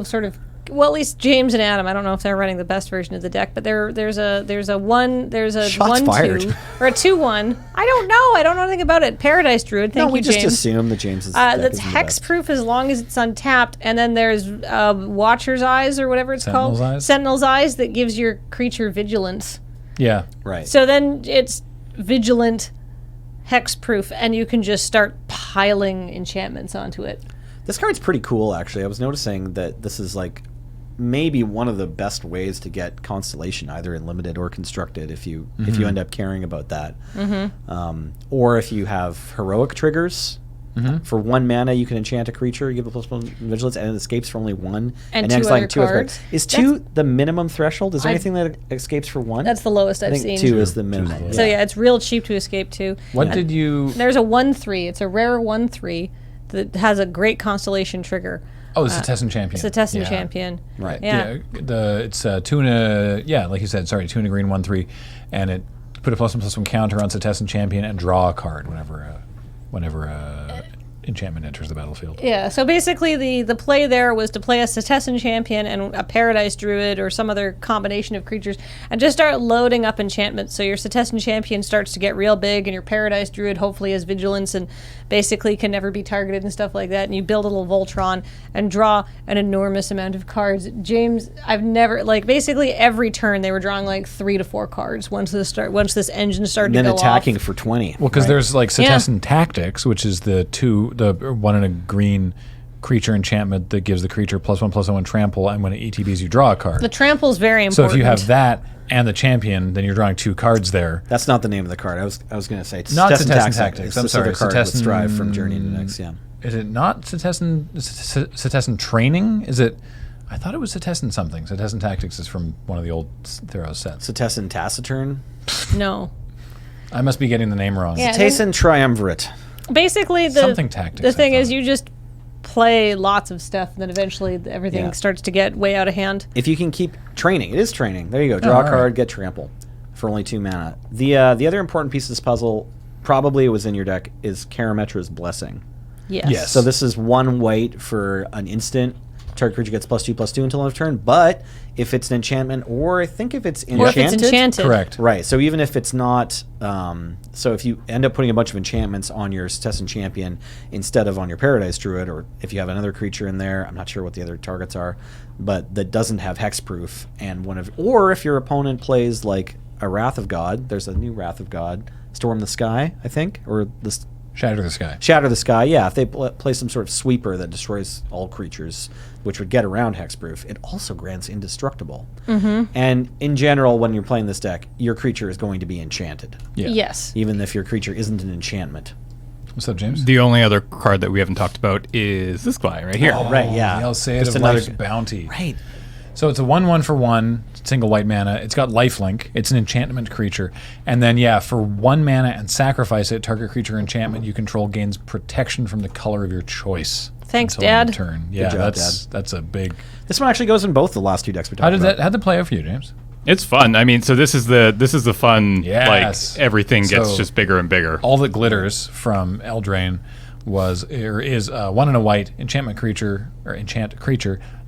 sort of, well, at least James and Adam. I don't know if they're running the best version of the deck, but there's a Shots 1/2 fired. or a 2/1. I don't know. I don't know anything about it. Paradise Druid. Thank you, we just James. assume that James is That's hexproof as long as it's untapped, and then there's Watcher's Eyes or whatever it's Sentinel's called. Eyes? Sentinel's Eyes that gives your creature vigilance. Yeah. right. So then it's vigilant, hexproof, and you can just start piling enchantments onto it. This card's pretty cool, actually. I was noticing that this is like maybe one of the best ways to get Constellation, either in limited or constructed, if you end up caring about that. Or if you have heroic triggers. For 1 mana, you can enchant a creature, give a +1 vigilance, and it escapes for only 1. And next two other line, 2 other cards. Is 2 the minimum threshold? Is there anything that escapes for 1? That's the lowest I I've think seen. 2 is the minimum. So yeah, it's real cheap to escape to. What did you... There's a 1/3. It's a rare 1/3 that has a great Constellation trigger. Oh, the Setessan Champion. Setessan Champion. Right. Yeah. It's 2 and a... like you said, 2 and a green, 1/3, and it put a +1/+1 counter on Setessan Champion and draw a card whenever enchantment enters the battlefield. Yeah, so basically the play there was to play a Setessan Champion and a Paradise Druid or some other combination of creatures and just start loading up enchantments. So your Setessan Champion starts to get real big and your Paradise Druid hopefully has vigilance and basically can never be targeted and stuff like that. And you build a little Voltron and draw an enormous amount of cards. James, I've never, basically every turn they were drawing 3 to 4 cards once this engine started And then to go attacking off. for 20. Well, because there's Setessan Tactics, which is the 1 and a green creature enchantment that gives the creature +1/+1 trample, and when it ETBs, you draw a card. The trample is very So important. if you have that and the champion, then you're drawing 2 cards there. That's not the name of the card. I was going to say Not Setessan Tactics. Tactics. It's I'm this sorry. other card with Setessan- Strive from Journey to Next. Yeah. Is it not Setessan Training? Is it? I thought it was Setessan something. Setessan Tactics is from one of the old Theros sets. Setessan Taciturn. No. I must be getting the name wrong. Yeah. Setessan Triumvirate. Basically, Something Tactics, the thing I is, thought. you just play lots of stuff, and then eventually everything starts to get way out of hand. If you can keep training, it is training. There you go. Draw a all right. card, get trample for only 2 mana. The other important piece of this puzzle, probably it was in your deck, is Karametra's Blessing. Yes. So this is 1 white for an instant. Target creature gets +2/+2 until end of turn. But if it's an enchantment, or I think if it's Or enchanted, if it's enchanted. Correct. right? So even if it's not, so if you end up putting a bunch of enchantments on your Setessan Champion instead of on your Paradise Druid, or if you have another creature in there, I'm not sure what the other targets are, but that doesn't have hexproof, and or if your opponent plays a Wrath of God, there's a new Wrath of God, Storm the Sky, I think, or this. Shatter the Sky. Shatter the Sky, yeah. If they play some sort of sweeper that destroys all creatures, which would get around hexproof, it also grants indestructible. And in general, when you're playing this deck, your creature is going to be enchanted, Yeah. Yes. even if your creature isn't an enchantment. What's up, James? The only other card that we haven't talked about is this guy right here. Right, yeah. The Alseid Just of another- Life's Bounty. Right. So it's a 1/1 for 1, single white mana. It's got lifelink. It's an enchantment creature. And then, for 1 mana and sacrifice it, target creature enchantment you control gains protection from the color of your choice. Thanks, until end of Dad. Turn. Yeah, job, that's a big... This one actually goes in both the last 2 decks we talked about. How'd that play out for you, James? It's fun. I mean, so this is the fun. Yes. Everything gets So- just bigger and bigger. All that glitters from Eldraine is 1 and a white enchant creature,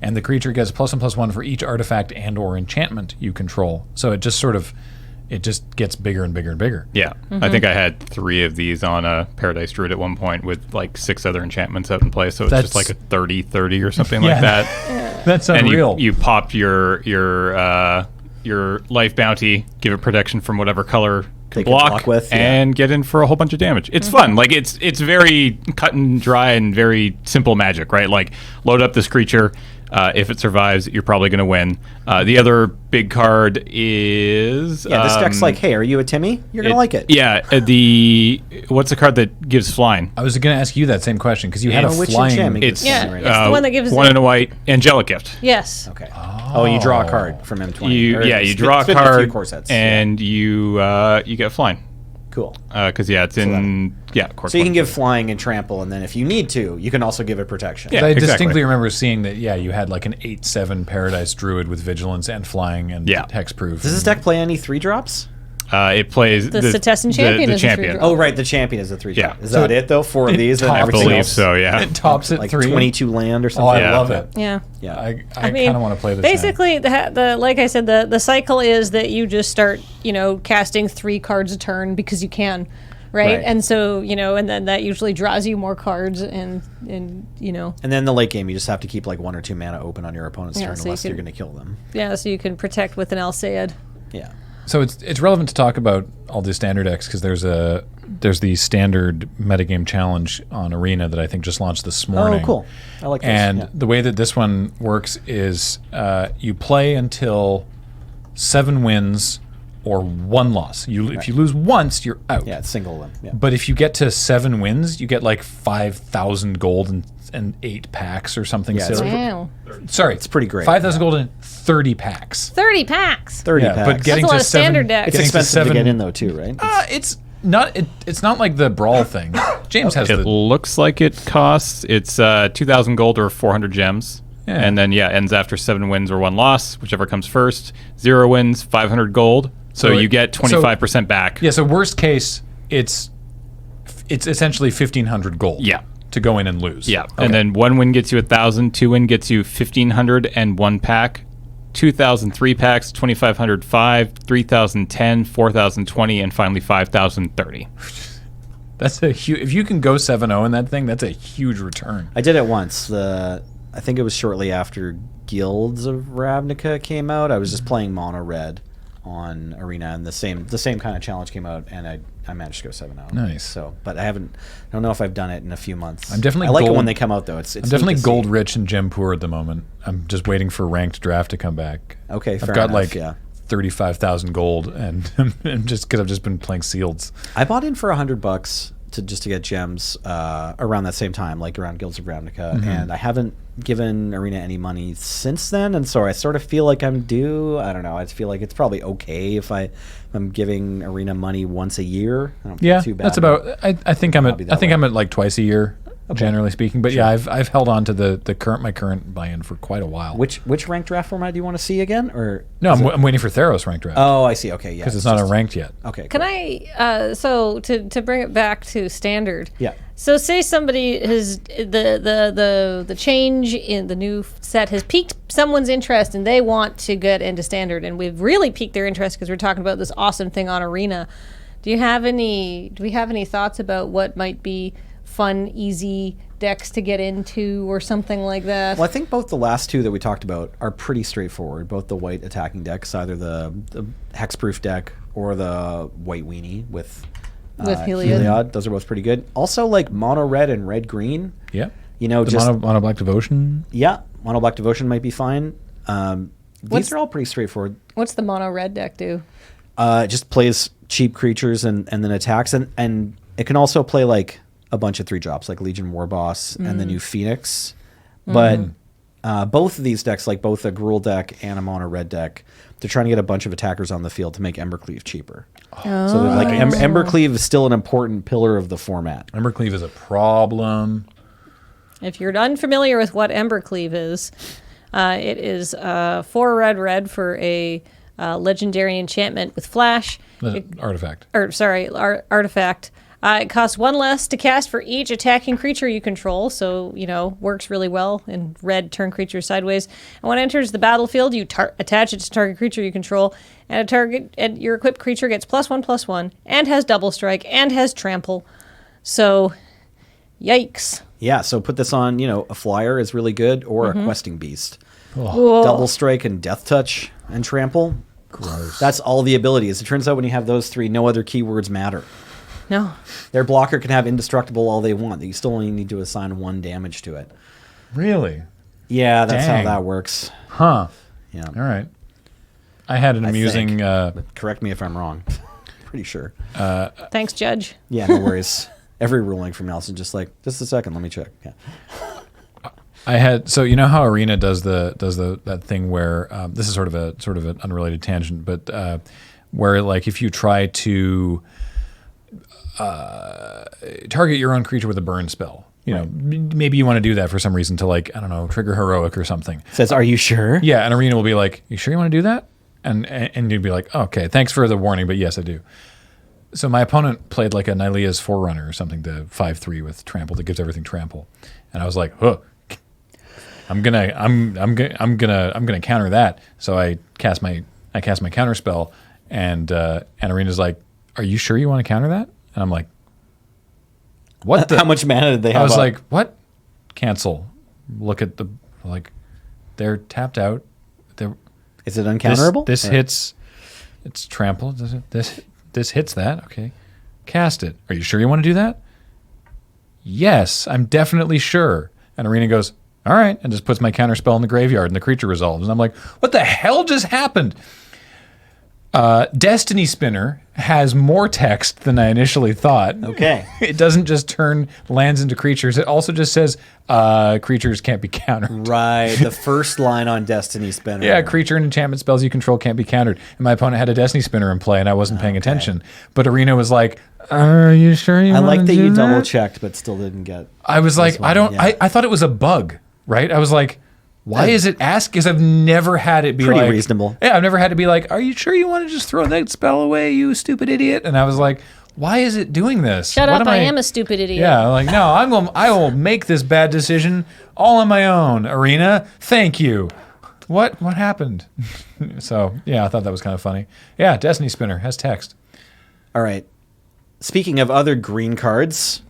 and the creature gets +1/+1 for each artifact and or enchantment you control. So it just gets bigger and bigger and bigger. Yeah, I think I had 3 of these on a Paradise Druid at one point with 6 other enchantments out in play. So it's That's- just a 30/30 or something Yeah. like that. That's And unreal. you pop your life bounty, give it protection from whatever color they can block with and get in for a whole bunch of damage. It's fun. Like it's very cut and dry and very simple magic, right? Like load up this creature. If it survives, you're probably going to win. The other big card is this deck's like, hey, are you a Timmy? You're gonna like it. Yeah. What's the card that gives flying? I was going to ask you that same question because you had a Which flying. enchantment It's Yeah, right it's now? the one that gives one and a white angelic gift. Yes. Okay. Oh, and you draw a card from M20. You draw a few card core sets. and you get flying. Cool. Because it's in core. So you can give flying and trample, and then if you need to, you can also give it protection. Yeah. I exactly. distinctly remember seeing that. Yeah, you had like an 8/7 Paradise Druid with vigilance and flying and hexproof. Does this deck play any 3-drops? It plays The Setessan Champion the is a champion. 3-drop. Oh, right, the champion is a 3-drop. Yeah. Is So that it though? 4 of these and tops- I everything believe else? so. Yeah. It tops at Like 3. 22 land or Oh, something. I Yeah. love it. Yeah. Yeah. I mean, kind of want to play this. Basically, the like I said, the cycle is that you just start, casting 3 cards a turn because you can, right? Right. And so, and then that usually draws you more cards, and. And then in the late game, you just have to keep like 1 or 2 mana open on your opponent's Yeah, turn so you unless you're can- going to kill them. Yeah, so you can protect with an Alseid. Yeah. So it's relevant to talk about all the standard decks because there's the standard metagame challenge on Arena that I think just launched this morning. Oh, cool. I like this. And yeah. the way that this one works is you play until 7 wins or 1 loss. If you lose once, you're out. Yeah, it's single them. Yeah. But if you get to 7 wins, you get like 5,000 gold and 8 packs or something Yeah, it's silly. Wow. Sorry, It's pretty great. 5,000 gold and 30 packs. 30 packs. 30 Yeah, packs. but getting That's a lot to of standard 7, decks. it's getting to expensive to 7 get in though too, right? It's not like the brawl thing. James has It the looks like it costs. It's 2,000 gold or 400 gems. Yeah. And then ends after 7 wins or 1 loss, whichever comes first. 0 wins, 500 gold. So you get 25% back. Yeah, so worst case, it's essentially 1,500 gold. Yeah. To go in and lose. Yeah. Okay. And then 1 win gets you 1,000, 2 win gets you 1,500 and 1 pack. 2,000 3 packs, 2,500 5, 3,000 10, 4,000 20, and finally 5,000 30. That's a huge. If you can go 7-0 in that thing, that's a huge return. I did it once. I think it was shortly after Guilds of Ravnica came out. I was just playing mono red on Arena, and the same kind of challenge came out, and I managed to go 7-0. Nice. So, but I don't know if I've done it in a few months. I'm definitely I like it gold- when they come out though. It's I'm definitely neat to gold see. rich and gem poor at the moment. I'm just waiting for ranked draft to come back. Okay, fair I've got enough, like yeah. 35,000 gold, and just because I've just been playing sealeds. I bought in for $100 to get gems around that same time, like around Guilds of Ravnica, and I haven't given Arena any money since then, and so I sort of feel like I'm due. I don't know. I feel like it's probably okay if I'm giving Arena money once a year. I don't feel Yeah, too bad. that's about. I think I'm Hobby at. that I think way. I'm at like twice a year, generally speaking. But yeah, I've held on to my current buy-in for quite a while. Which ranked draft format do you want to see again, or No, I'm waiting for Theros ranked draft oh, I see. Okay, yeah, because it's not just- ranked yet. Okay, Can cool. I, so to bring it back to standard. Yeah. So say somebody has the change in the new set has piqued someone's interest and they want to get into standard, and we've really piqued their interest because we're talking about this awesome thing on Arena. Do we have any thoughts about what might be fun, easy decks to get into or something like that? Well, I think both the last two that we talked about are pretty straightforward. Both the white attacking decks, either the hexproof deck or the white weenie with Heliod. Those are both pretty good. Also, like mono red and red green. Yeah. You know, The just mono black devotion. yeah, mono black devotion might be fine. These are all pretty straightforward. What's the mono red deck do? It just plays cheap creatures and then attacks, and it can also play like a bunch of 3-drops, like Legion Warboss and the new Phoenix. But both of these decks, like both a Gruul deck and a mono red deck, they're trying to get a bunch of attackers on the field to make Embercleave cheaper. So they're like Embercleave is still an important pillar of the format. Embercleave is a problem. If you're unfamiliar with what Embercleave is, it is 4 red for a legendary enchantment with flash. Artifact. Artifact. It costs 1 less to cast for each attacking creature you control, so, works really well in red turn creatures sideways. And when it enters the battlefield, you attach it to target creature you control, and your equipped creature gets +1/+1, and has double strike, and has trample. So, yikes. Yeah, so put this on, a flyer is really good, or a questing beast. Whoa. Double strike and death touch and trample. Gross. That's all the abilities. It turns out when you have those 3, no other keywords matter. No. Their blocker can have indestructible all they want. You still only need to assign 1 damage to it. Really? Yeah, that's Dang. how that works. Huh. Yeah. All right. I had an amusing... But correct me if I'm wrong. Pretty sure. Thanks, Judge. Yeah, no worries. Every ruling from Nelson, just like, just a second, let me check. Yeah. I had so you know how Arena does that thing where this is sort of an unrelated tangent, but where like if you try to target your own creature with a burn spell, you know, maybe you want to do that for some reason to like I don't know trigger heroic or something. Says, are you sure? Yeah, and Arena will be like, you sure you want to do that? And you'd be like, oh, okay, thanks for the warning, but yes, I do. So my opponent played like a Nylea's Forerunner or something to 5/3 with trample that gives everything trample, and I was like, huh. I'm gonna counter that. So I cast my counter spell, and Arena's like, "Are you sure you want to counter that?" And I'm like, "What? How much mana did they have? I was up? like, "What? Cancel. Look at the like, they're tapped out. They're is it uncounterable? This hits. It's trample. Does it? This hits that. Okay, cast it. Are you sure you want to do that? Yes, I'm definitely sure." And Arena goes, all right, and just puts my counter spell in the graveyard, and the creature resolves. And I'm like, what the hell just happened? Destiny Spinner has more text than I initially thought. Okay. It doesn't just turn lands into creatures. It also just says creatures can't be countered. Right, the first line on Destiny Spinner. Yeah, creature and enchantment spells you control can't be countered. And my opponent had a Destiny Spinner in play, and I wasn't paying attention. But Arena was like, are you sure you want to do that? I like that you double-checked, but still didn't get I was like, one, I thought it was a bug. Right? I was like, why is it ask? Because I've never had it be pretty like... reasonable. Yeah, I've never had to be like, are you sure you want to just throw that spell away, you stupid idiot? And I was like, why is it doing this? Shut up, I am a stupid idiot. Yeah, like, no, I will make this bad decision all on my own, Arena. Thank you. What happened? So, yeah, I thought that was kind of funny. Yeah, Destiny Spinner has text. All right. Speaking of other green cards...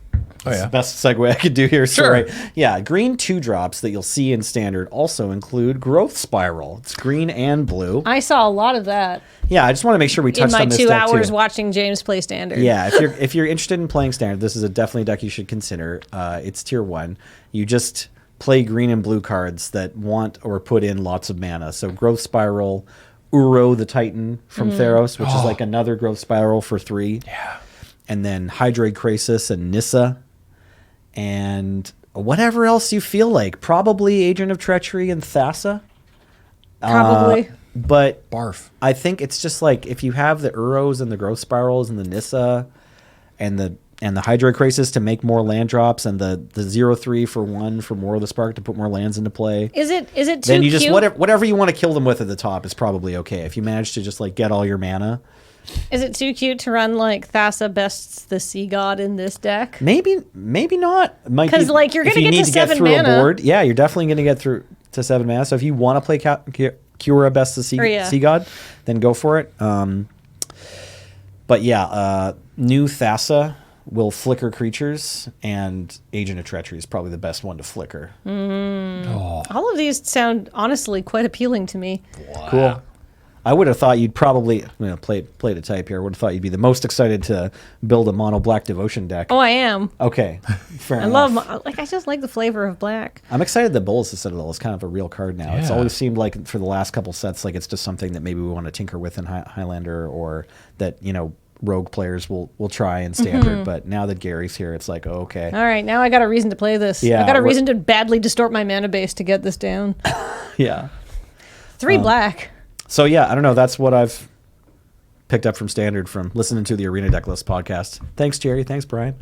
Oh, That's yeah. the best segue I could do here. Sure. Sorry. Yeah, green 2-drops that you'll see in Standard also include Growth Spiral. It's green and blue. I saw a lot of that Yeah, I just want to make sure we in touched my on this 2 deck hours too. watching James play Standard. Yeah, if you're interested in playing Standard, this is definitely a deck you should consider. It's tier 1. You just play green and blue cards that want or put in lots of mana. So Growth Spiral, Uro the Titan from Theros, which is like another Growth Spiral for 3. Yeah. And then Hydroid Krasis and Nissa. And whatever else you feel like. Probably Agent of Treachery and Thassa. Probably. But Barf. I think it's just like if you have the Uros and the Growth Spirals and the Nissa and the Hydroid Krasis to make more land drops and the 0/3 for 1 for more of the Spark to put more lands into play. Is it too Then you just cute? whatever you want to kill them with at the top is probably okay. If you manage to just like get all your mana. Is it too cute to run like Thassa bests the Sea God in this deck? Maybe not. Because like you're if gonna you get need to to get 7 through mana. a board. Yeah, you're definitely going to get through to 7 mana. So if you want to play Kiora Best the Sea God, then go for it. But yeah, new Thassa will flicker creatures, and Agent of Treachery is probably the best one to flicker. All of these sound honestly quite appealing to me. Cool. I would have thought you'd probably play to type here. I would have thought you'd be the most excited to build a mono black devotion deck. Oh, I am. Okay, fair I enough. love I just like the flavor of black. I'm excited that Bolas the Citadel is kind of a real card now. It's Yeah. always seemed like for the last couple sets, like it's just something that maybe we want to tinker with in Highlander, or that rogue players will try in Standard. But now that Gary's here, it's like, oh, okay, All right, now I got a reason to play this. Yeah, I got a what- reason to badly distort my mana base to get this down. yeah. 3 black. So yeah, I don't know. That's what I've picked up from Standard from listening to the Arena Decklist podcast. Thanks, Jerry. Thanks, Brian.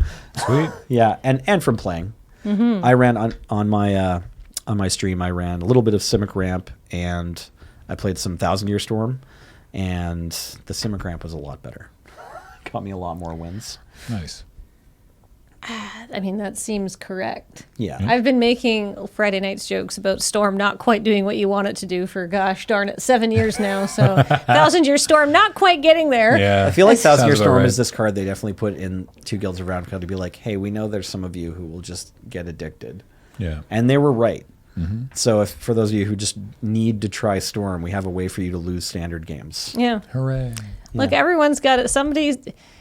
Sweet. Yeah, and from playing. I ran on my stream. I ran a little bit of Simic Ramp, and I played some 1,000-Year Storm, and the Simic Ramp was a lot better. Got me a lot more wins. Nice. I mean, that seems correct. Yeah. I've been making Friday nights jokes about Storm not quite doing what you want it to do for, gosh darn it, 7 years now. So 1,000-Year Storm not quite getting there. Yeah. I feel like Sounds 1,000-Year about Storm right. is this card they definitely put in 2 Guilds of Roundcard to be like, hey, we know there's some of you who will just get addicted. Yeah. And they were right. So for those of you who just need to try Storm, we have a way for you to lose standard games. Yeah. Hooray. Look, everyone's got it.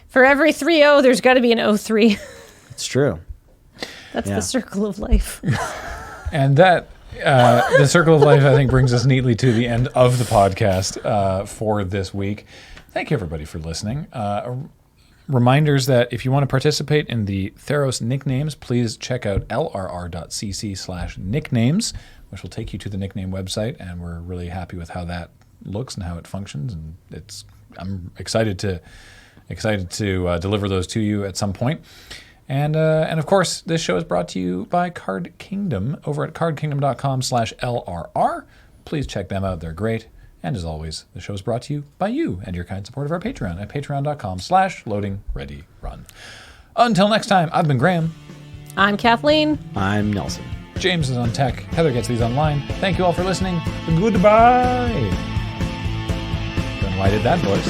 For every 3-0, there's got to be an 0-3. It's true. That's the circle of life. And that, the circle of life, I think, brings us neatly to the end of the podcast for this week. Thank you, everybody, for listening. Reminders that if you want to participate in the Theros nicknames, please check out lrr.cc/nicknames, which will take you to the nickname website, and we're really happy with how that looks and how it functions, and I'm excited to deliver those to you at some point. And of course, this show is brought to you by Card Kingdom over at cardkingdom.com/LRR. Please check them out. They're great. And as always, the show is brought to you by you and your kind support of our Patreon at patreon.com/loadingreadyrun. Until next time, I've been Graham. I'm Kathleen. I'm Nelson. James is on tech. Heather gets these online. Thank you all for listening. Goodbye. Then why did that voice?